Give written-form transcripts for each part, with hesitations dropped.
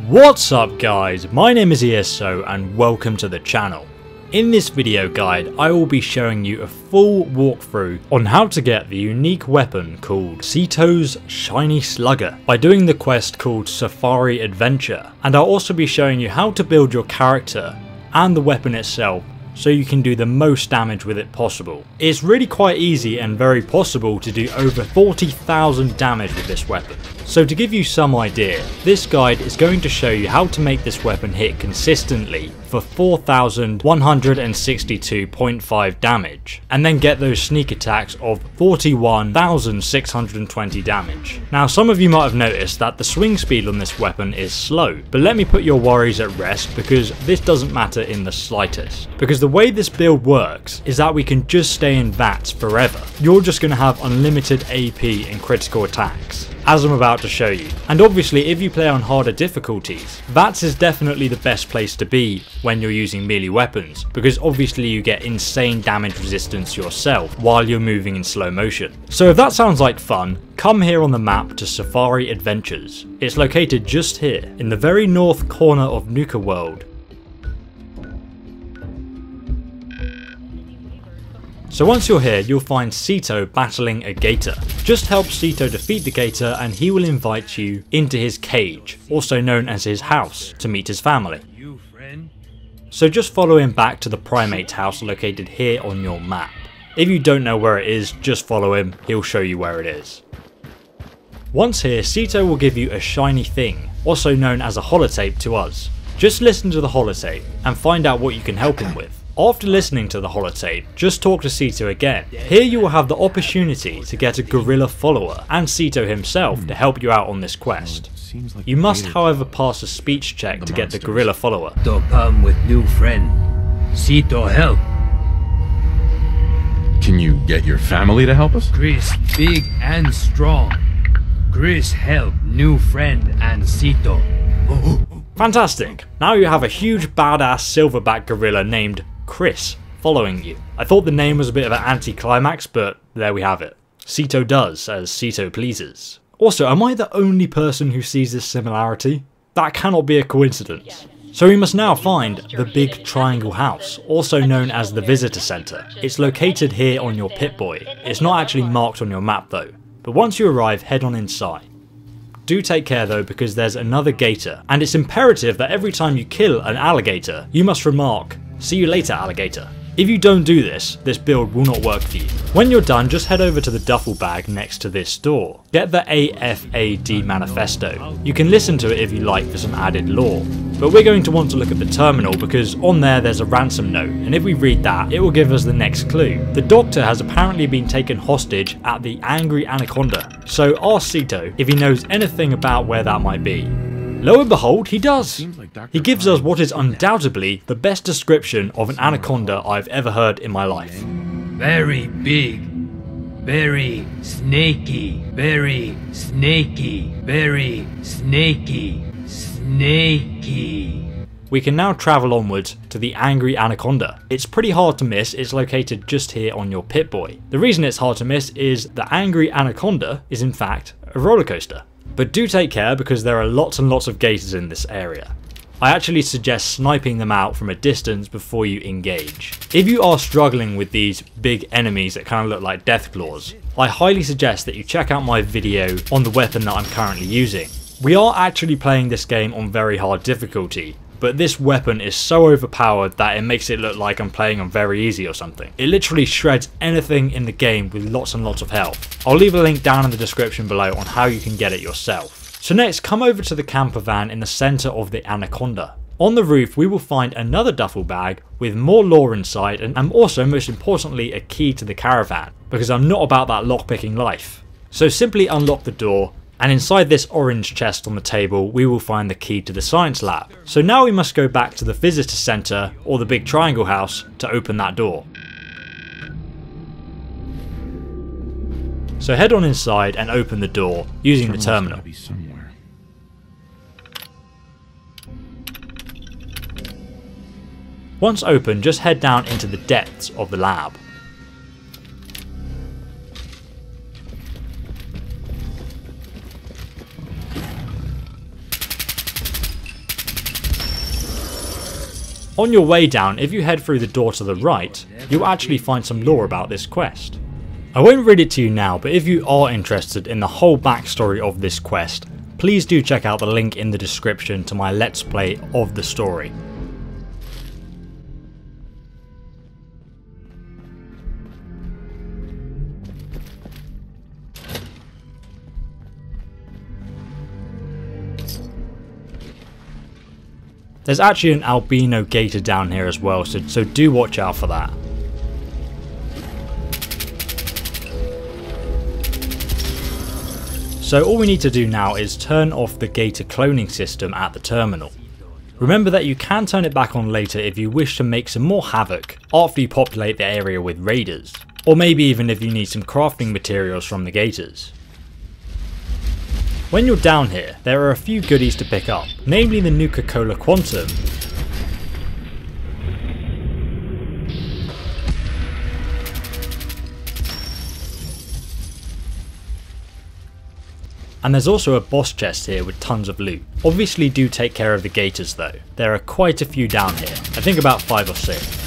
What's up guys, my name is ESO and welcome to the channel. In this video guide I will be showing you a full walkthrough on how to get the unique weapon called Cito's Shiny Slugger by doing the quest called Safari Adventure, and I'll also be showing you how to build your character and the weapon itself so you can do the most damage with it possible. It's really quite easy and very possible to do over 40,000 damage with this weapon. So to give you some idea, this guide is going to show you how to make this weapon hit consistently for 4,162.5 damage, and then get those sneak attacks of 41,620 damage. Now some of you might have noticed that the swing speed on this weapon is slow, but let me put your worries at rest because this doesn't matter in the slightest. Because the way this build works is that we can just stay in VATS forever. You're just going to have unlimited AP and critical attacks, as I'm about to show you. And obviously if you play on harder difficulties, VATS is definitely the best place to be when you're using melee weapons, because obviously you get insane damage resistance yourself while you're moving in slow motion. So if that sounds like fun, come here on the map to Safari Adventures. It's located just here, in the very north corner of Nuka world. So once you're here, you'll find Cito battling a gator. Just help Cito defeat the gator and he will invite you into his cage, also known as his house, to meet his family. So just follow him back to the primate house located here on your map. If you don't know where it is, just follow him, he'll show you where it is. Once here, Cito will give you a shiny thing, also known as a holotape to us. Just listen to the holotape and find out what you can help him with. After listening to the holotape, just talk to Cito again. Here you will have the opportunity to get a gorilla follower and Cito himself to help you out on this quest. You must however pass a speech check to get the gorilla follower. Cito come with new friend. Cito help. Can you get your family to help us? Chris big and strong. Chris help new friend and Cito. Fantastic! Now you have a huge badass silverback gorilla named Chris following you. I thought the name was a bit of an anticlimax, but there we have it. Cito does as Cito pleases. Also, am I the only person who sees this similarity? That cannot be a coincidence. So we must now find the Big Triangle House, also known as the Visitor Center. It's located here on your Pip-Boy. It's not actually marked on your map though, but once you arrive, head on inside. Do take care though, because there's another gator, and it's imperative that every time you kill an alligator, you must remark, "See you later, alligator." If you don't do this, this build will not work for you. When you're done, just head over to the duffel bag next to this door. Get the AFAD manifesto. You can listen to it if you like for some added lore. But we're going to want to look at the terminal because on there's a ransom note, and if we read that, it will give us the next clue. The doctor has apparently been taken hostage at the Angry Anaconda, so ask Cito if he knows anything about where that might be. Lo and behold, he does! He gives us what is undoubtedly the best description of an anaconda I've ever heard in my life. Very big. Very snaky. Very snaky. Very snaky. Snaky. We can now travel onwards to the Angry Anaconda. It's pretty hard to miss, it's located just here on your Pip-Boy. The reason it's hard to miss is the Angry Anaconda is in fact a roller coaster. But do take care because there are lots and lots of gators in this area. I actually suggest sniping them out from a distance before you engage. If you are struggling with these big enemies that kind of look like death claws, I highly suggest that you check out my video on the weapon that I'm currently using. We are actually playing this game on very hard difficulty, but this weapon is so overpowered that it makes it look like I'm playing on very easy or something. It literally shreds anything in the game with lots and lots of health. I'll leave a link down in the description below on how you can get it yourself. So next, come over to the camper van in the centre of the Anaconda. On the roof we will find another duffel bag with more lore inside, and also most importantly a key to the caravan, because I'm not about that lockpicking life. So simply unlock the door, and inside this orange chest on the table we will find the key to the science lab. So now we must go back to the visitor center or the Big Triangle House to open that door. So head on inside and open the door using the terminal. Once open, just head down into the depths of the lab. On your way down, if you head through the door to the right, you'll actually find some lore about this quest. I won't read it to you now, but if you are interested in the whole backstory of this quest, please do check out the link in the description to my let's play of the story. There's actually an albino gator down here as well, so do watch out for that. So all we need to do now is turn off the gator cloning system at the terminal. Remember that you can turn it back on later if you wish to make some more havoc after you populate the area with raiders, or maybe even if you need some crafting materials from the gators. When you're down here, there are a few goodies to pick up, namely the Nuka Cola Quantum, and there's also a boss chest here with tons of loot. Obviously do take care of the gators though, there are quite a few down here, I think about 5 or 6.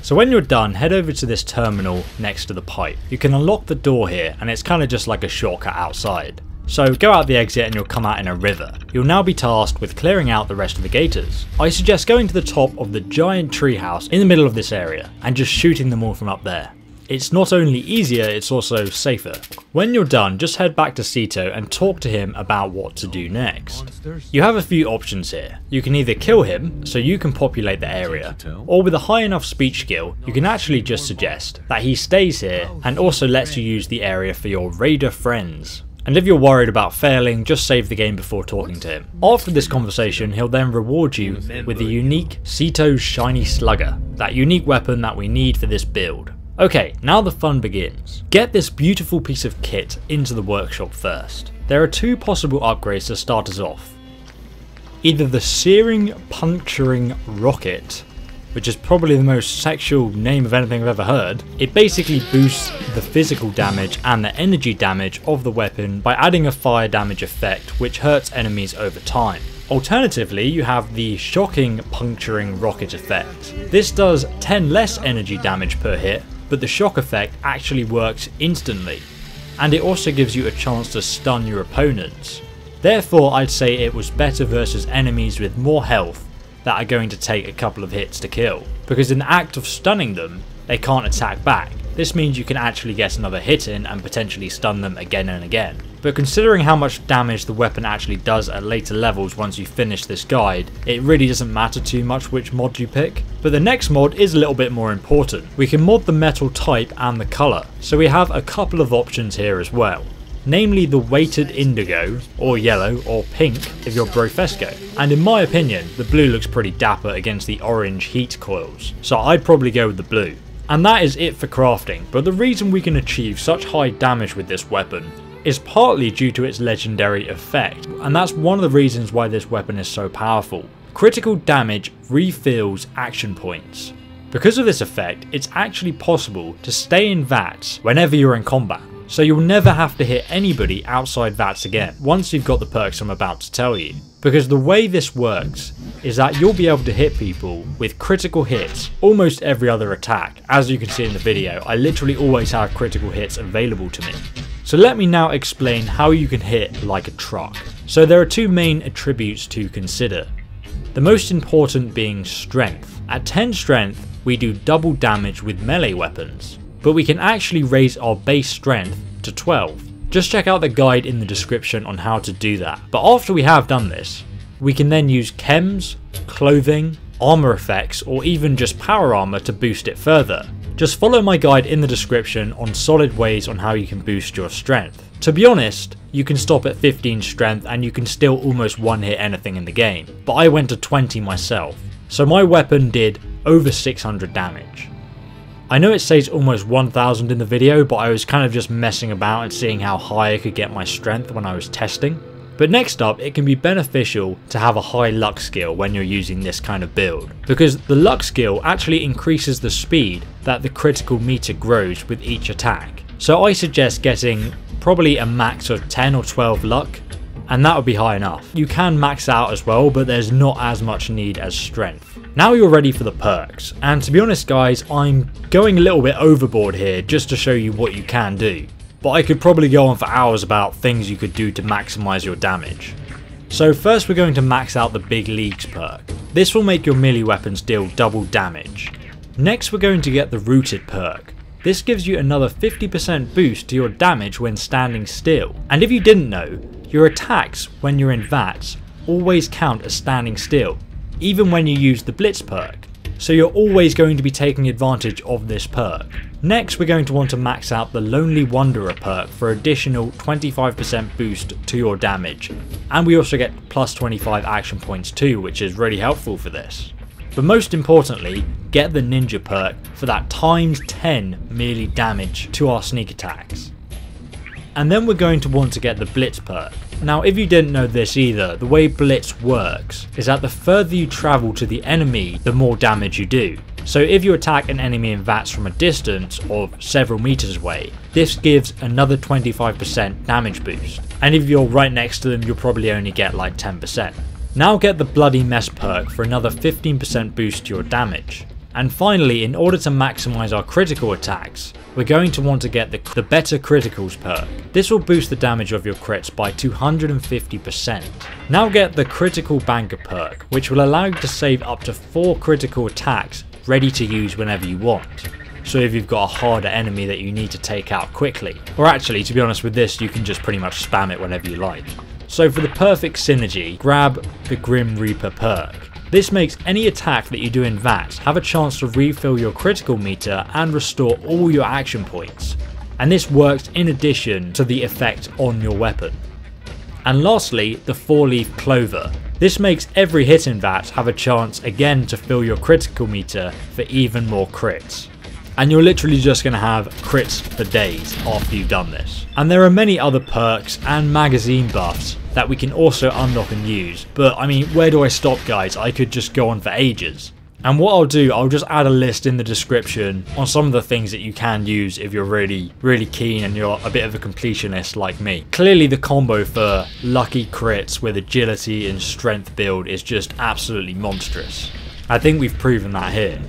So when you're done, head over to this terminal next to the pipe. You can unlock the door here and it's kind of just like a shortcut outside. So go out the exit and you'll come out in a river. You'll now be tasked with clearing out the rest of the gators. I suggest going to the top of the giant treehouse in the middle of this area and just shooting them all from up there. It's not only easier, it's also safer. When you're done, just head back to Cito and talk to him about what to do next. You have a few options here. You can either kill him, so you can populate the area, or with a high enough speech skill, you can actually just suggest that he stays here and also lets you use the area for your raider friends. And if you're worried about failing, just save the game before talking to him. After this conversation, he'll then reward you with the unique Cito's Shiny Slugger, that unique weapon that we need for this build. Okay, now the fun begins. Get this beautiful piece of kit into the workshop first. There are 2 possible upgrades to start us off. Either the Searing Puncturing Rocket, which is probably the most sexual name of anything I've ever heard. It basically boosts the physical damage and the energy damage of the weapon by adding a fire damage effect which hurts enemies over time. Alternatively, you have the Shocking Puncturing Rocket effect. This does 10 less energy damage per hit, but the shock effect actually works instantly, and it also gives you a chance to stun your opponents. Therefore, I'd say it was better versus enemies with more health that are going to take a couple of hits to kill, because in the act of stunning them, they can't attack back. This means you can actually get another hit in and potentially stun them again and again. But considering how much damage the weapon actually does at later levels once you finish this guide, it really doesn't matter too much which mod you pick. But the next mod is a little bit more important. We can mod the metal type and the colour, so we have a couple of options here as well. Namely the weighted indigo, or yellow, or pink if you're Brofesco. And in my opinion, the blue looks pretty dapper against the orange heat coils, so I'd probably go with the blue. And that is it for crafting, but the reason we can achieve such high damage with this weapon is partly due to its legendary effect, and that's one of the reasons why this weapon is so powerful. Critical damage refills action points. Because of this effect, it's actually possible to stay in VATS whenever you're in combat, so you'll never have to hit anybody outside VATS again once you've got the perks I'm about to tell you. Because the way this works is that you'll be able to hit people with critical hits almost every other attack. As you can see in the video, I literally always have critical hits available to me. So let me now explain how you can hit like a truck. So there are 2 main attributes to consider. The most important being strength. At 10 strength, we do double damage with melee weapons, but we can actually raise our base strength to 12. Just check out the guide in the description on how to do that. But after we have done this, we can then use chems, clothing, armor effects, or even just power armor to boost it further. Just follow my guide in the description on solid ways on how you can boost your strength. To be honest, you can stop at 15 strength and you can still almost one-hit anything in the game, but I went to 20 myself, so my weapon did over 600 damage. I know it says almost 1000 in the video, but I was kind of just messing about and seeing how high I could get my strength when I was testing. But next up, it can be beneficial to have a high luck skill when you're using this kind of build, because the luck skill actually increases the speed that the critical meter grows with each attack. So I suggest getting probably a max of 10 or 12 luck, and that would be high enough. You can max out as well, but there's not as much need as strength. Now you're ready for the perks, and to be honest guys, I'm going a little bit overboard here just to show you what you can do. But I could probably go on for hours about things you could do to maximize your damage. So first we're going to max out the Big Leagues perk. This will make your melee weapons deal double damage. Next we're going to get the Rooted perk. This gives you another 50% boost to your damage when standing still. And if you didn't know, your attacks when you're in VATS always count as standing still, even when you use the Blitz perk. So you're always going to be taking advantage of this perk. Next we're going to want to max out the Lonely Wanderer perk for additional 25% boost to your damage, and we also get plus 25 action points too, which is really helpful for this. But most importantly, get the Ninja perk for that times 10 melee damage to our sneak attacks. And then we're going to want to get the Blitz perk. Now if you didn't know this either, the way Blitz works is that the further you travel to the enemy, the more damage you do. So if you attack an enemy in VATS from a distance of several meters away, this gives another 25% damage boost. And if you're right next to them, you'll probably only get like 10%. Now get the Bloody Mess perk for another 15% boost to your damage. And finally, in order to maximize our critical attacks, we're going to want to get the Better Criticals perk. This will boost the damage of your crits by 250%. Now get the Critical Banker perk, which will allow you to save up to 4 critical attacks ready to use whenever you want. So if you've got a harder enemy that you need to take out quickly, or actually to be honest with this, you can just pretty much spam it whenever you like. So for the perfect synergy, grab the Grim Reaper perk. This makes any attack that you do in VATS have a chance to refill your critical meter and restore all your action points. And this works in addition to the effect on your weapon. And lastly, the 4-leaf clover. This makes every hit in VATS have a chance again to fill your critical meter for even more crits. And you're literally just going to have crits for days after you've done this. And there are many other perks and magazine buffs that we can also unlock and use, but I mean, where do I stop guys? I could just go on for ages. And what I'll do, I'll just add a list in the description on some of the things that you can use if you're really keen and you're a bit of a completionist like me. Clearly the combo for lucky crits with agility and strength build is just absolutely monstrous. I think we've proven that here.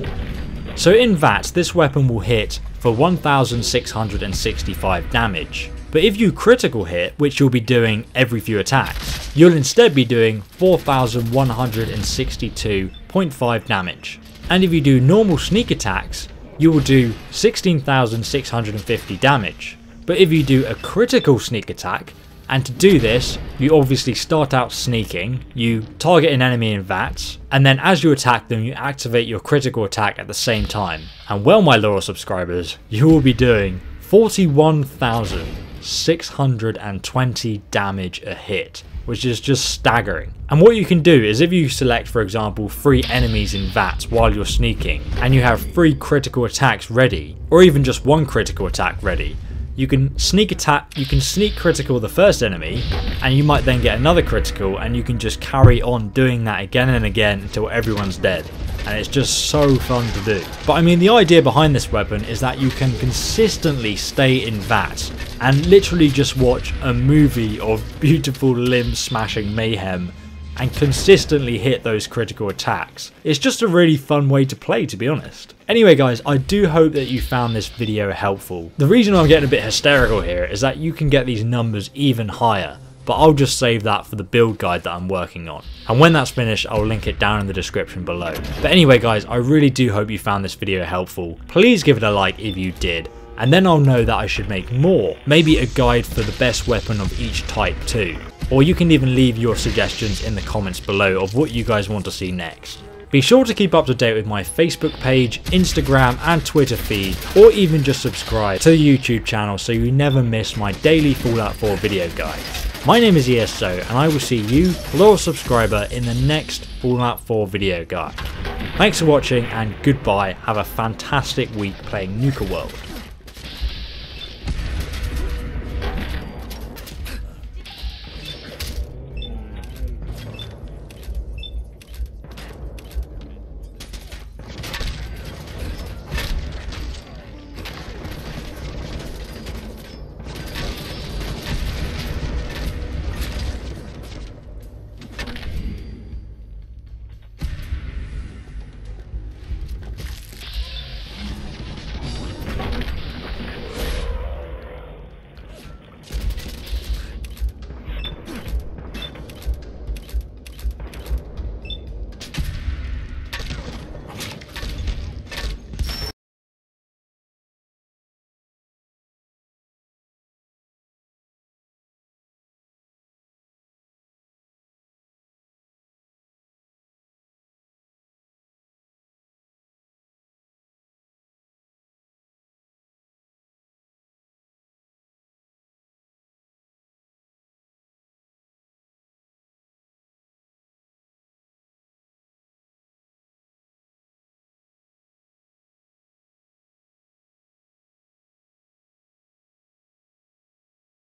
So in VATS, this weapon will hit for 1665 damage. But if you critical hit, which you'll be doing every few attacks, you'll instead be doing 4162.5 damage. And if you do normal sneak attacks, you will do 16,650 damage. But if you do a critical sneak attack, and to do this, you obviously start out sneaking, you target an enemy in VATS, and then as you attack them, you activate your critical attack at the same time. And well, my loyal subscribers, you will be doing 41,620 damage a hit, which is just staggering. And what you can do is if you select, for example, 3 enemies in VATS while you're sneaking, and you have 3 critical attacks ready, or even just 1 critical attack ready, you can sneak critical the first enemy, and you might then get another critical, and you can just carry on doing that again and again until everyone's dead. And it's just so fun to do. But I mean, the idea behind this weapon is that you can consistently stay in VATS and literally just watch a movie of beautiful limb smashing mayhem and consistently hit those critical attacks. It's just a really fun way to play, to be honest. Anyway guys, I do hope that you found this video helpful. The reason I'm getting a bit hysterical here is that you can get these numbers even higher, but I'll just save that for the build guide that I'm working on. And when that's finished, I'll link it down in the description below. But anyway guys, I really do hope you found this video helpful. Please give it a like if you did, and then I'll know that I should make more. Maybe a guide for the best weapon of each type too. Or you can even leave your suggestions in the comments below of what you guys want to see next. Be sure to keep up to date with my Facebook page, Instagram and Twitter feed, or even just subscribe to the YouTube channel so you never miss my daily Fallout 4 video guides. My name is ESO and I will see you, loyal subscriber, in the next Fallout 4 video guide. Thanks for watching and goodbye, have a fantastic week playing Nuka World.